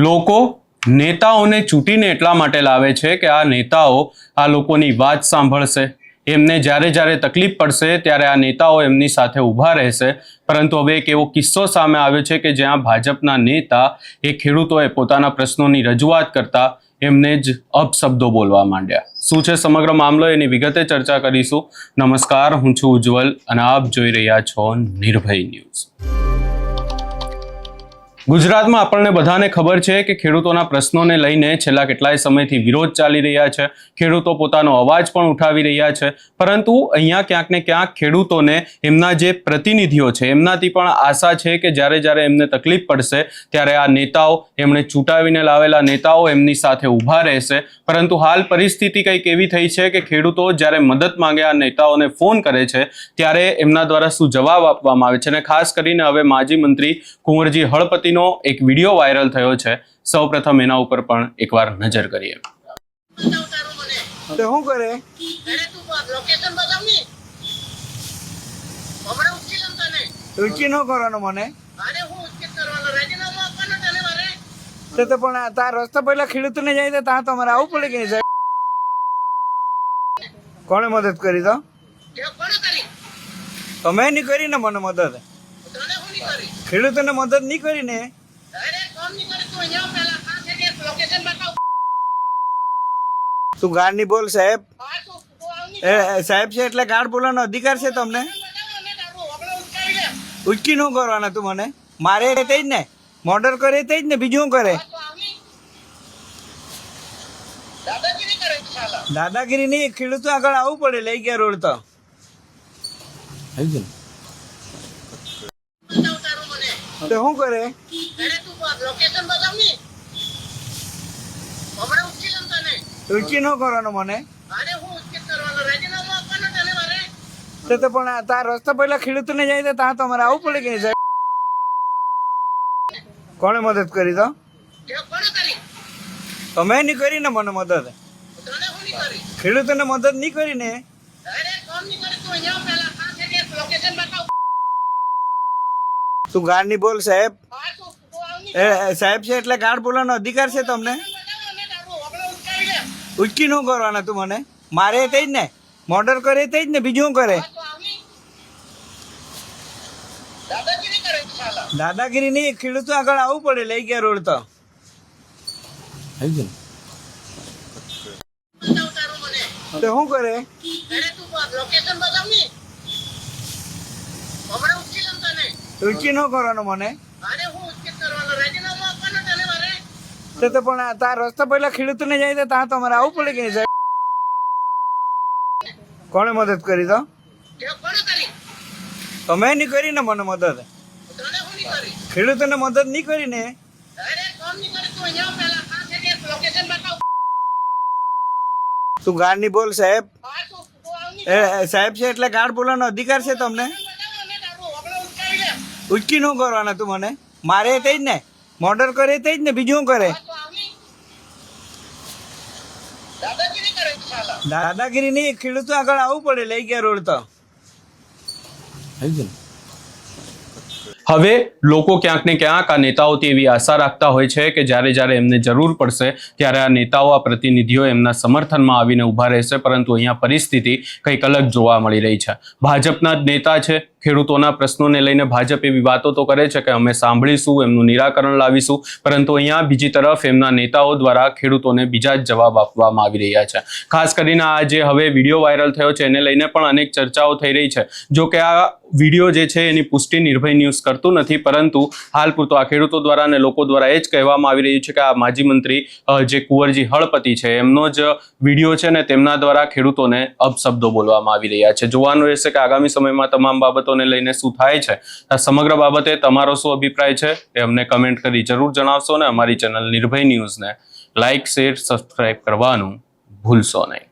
લોકો નેતાઓને ચૂંટીને એટલા માટે લાવે છે કે આ નેતાઓ આ લોકોની વાત સાંભળશે, એમને જ્યારે જ્યારે તકલીફ પડશે ત્યારે આ નેતાઓ એમની સાથે ઊભા રહેશે. પરંતુ હવે એક એવો કિસ્સો સામે આવ્યો છે કે જ્યાં ભાજપના નેતા એ ખેડૂતોએ પોતાના પ્રશ્નોની રજૂઆત કરતા એમને જ અપશબ્દો બોલવા માંડ્યા. શું છે સમગ્ર મામલો એની વિગતે ચર્ચા કરીશું. નમસ્કાર, હું છું ઉજ્જવલ અને આપ જોઈ રહ્યા છો નિર્ભય ન્યૂઝ. ગુજરાતમાં આપણને બધાને ખબર છે કે ખેડૂતોના પ્રશ્નોને લઈને છેલ્લા કેટલાય સમયથી વિરોધ ચાલી રહ્યા છે. ખેડૂતો પોતાનો અવાજ પણ ઉઠાવી રહ્યા છે. પરંતુ અહીંયા ક્યાંક ને ક્યાંક ખેડૂતોને એમના જે પ્રતિનિધિઓ છે એમનાથી પણ આશા છે કે જ્યારે જ્યારે એમને તકલીફ પડશે ત્યારે આ નેતાઓ, એમણે ચૂંટાવીને લાવેલા નેતાઓ એમની સાથે ઊભા રહેશે. પરંતુ હાલ પરિસ્થિતિ કંઈક એવી થઈ છે કે ખેડૂતો જ્યારે મદદ માંગે આ નેતાઓને ફોન કરે છે ત્યારે એમના દ્વારા શું જવાબ આપવામાં આવે છે. અને ખાસ કરીને હવે માજી મંત્રી કુંવરજી હળપતિ એક વિડીયો વાયરલ થયો છે. સૌપ્રથમ એના ઉપર પણ એકવાર નજર કરીએ. તો શું કરે? ઉચકી ન કરવાનો મને. તો પણ તાર રસ્તા પહેલા ખેડૂતોને જાય તો ત્યાં તમારે આવું પડે કે નહીં? કોણે મદદ કરી? તો તમે નહીં કરી ને મને મદદ. ખેડૂતોને મદદ નહીં કરીને તું ગાળ નહીં બોલ. સાહેબ સાહેબ છે એટલે ગાળ બોલવાનો અધિકાર છે તમને. ઉચકી ન કરવાના તું મને. મારે તે જ ને, મર્ડર કરે તે જ ને, બીજું કરે દાદાગીરી નહીં. ખેડૂતો આગળ આવવું પડે. લઈ ગયા રોડ તો તો શું કરે? ઉચકી ન કરવાનો મને. તો પણ તાર રસ્તા પહેલા ખેડૂતોને જાય તો ત્યાં તમારે આવું પડે કે નહીં? કોણે મદદ કરી? તો તમે નહીં કરી ને મને મદદ. ખેડૂતોને મદદ નહીં કરીને તું ગાળ નહીં બોલ. સાહેબ સાહેબ છે એટલે ગાળ બોલવાનો અધિકાર છે તમને. ઉચકી ન કરવાના તું મને. મારે તે જ ને, મર્ડર કરે તે જ ને, બીજું કરે દાદાગીરી નહીં. ખેડૂતો આગળ આવવું પડે. લઈ ગયા રોડ તો શું કરે? ઉચકી ન કરવાનો મને. તો પણ તાર રસ્તા પહેલા ખેડૂતોને જાય તો ત્યાં તમારે આવવું પડે કે નહીં? કોણે મદદ કરી? તો તમે નહીં કરી ને મને મદદ. ખેડૂતોને મદદ નહીં કરીને તું ગાળ નહીં બોલ. સાહેબ સાહેબ છે એટલે ગાળ બોલવાનો અધિકાર છે તમને. ઉચકી ન કરવાના તું મને. મારે તે જ ને, મર્ડર કરે તે જ ને, બીજું કરે દાદાગીરી નહીં. ખેડૂતો આગળ આવવું પડે. લઈ ગયા રોડ તો હવે લોકો ક્યાંક ને ક્યાંક આ નેતાઓથી એવી આશા રાખતા હોય છે કે જ્યારે જ્યારે એમને જરૂર પડશે ત્યારે આ નેતાઓ, આ પ્રતિનિધિઓ એમના સમર્થનમાં આવીને ઊભા રહેશે. પરંતુ અહીંયા પરિસ્થિતિ કંઈક અલગ જોવા મળી રહી છે. ભાજપના જ નેતા છે. ખેડૂતોના પ્રશ્નોને લઈને ભાજપ એવી વાતો તો કરે છે કે અમે સાંભળીશું, એમનું નિરાકરણ લાવીશું. પરંતુ અહીંયા બીજી તરફ એમના નેતાઓ દ્વારા ખેડૂતોને બીજા જ જવાબ આપવામાં આવી રહ્યા છે. ખાસ કરીને આ જે હવે વિડીયો વાયરલ થયો છે એને લઈને પણ અનેક ચર્ચાઓ થઈ રહી છે. જો કે આ વિડીયો જે છે એની પુષ્ટિ નિર્ભય ન્યૂઝ કરતું નથી, પરંતુ હાલ પૂરતો આ ખેડૂતો દ્વારા અને લોકો દ્વારા એ જ કહેવામાં આવી રહ્યું છે કે આ માજી મંત્રી જે કુંવરજી હળપતિ છે એમનો જ વિડીયો છે ને તેમના દ્વારા ખેડૂતોને અપશબ્દો બોલવામાં આવી રહ્યા છે. જોવાનું રહેશે કે આગામી સમયમાં તમામ બાબતોને લઈને શું થાય છે. આ સમગ્ર બાબતે તમારો શું અભિપ્રાય છે એ અમને કમેન્ટ કરી જરૂર જણાવશો ને અમારી ચેનલ નિર્ભય ન્યૂઝને લાઇક, શેર, સબસ્ક્રાઇબ કરવાનું ભૂલશો નહીં.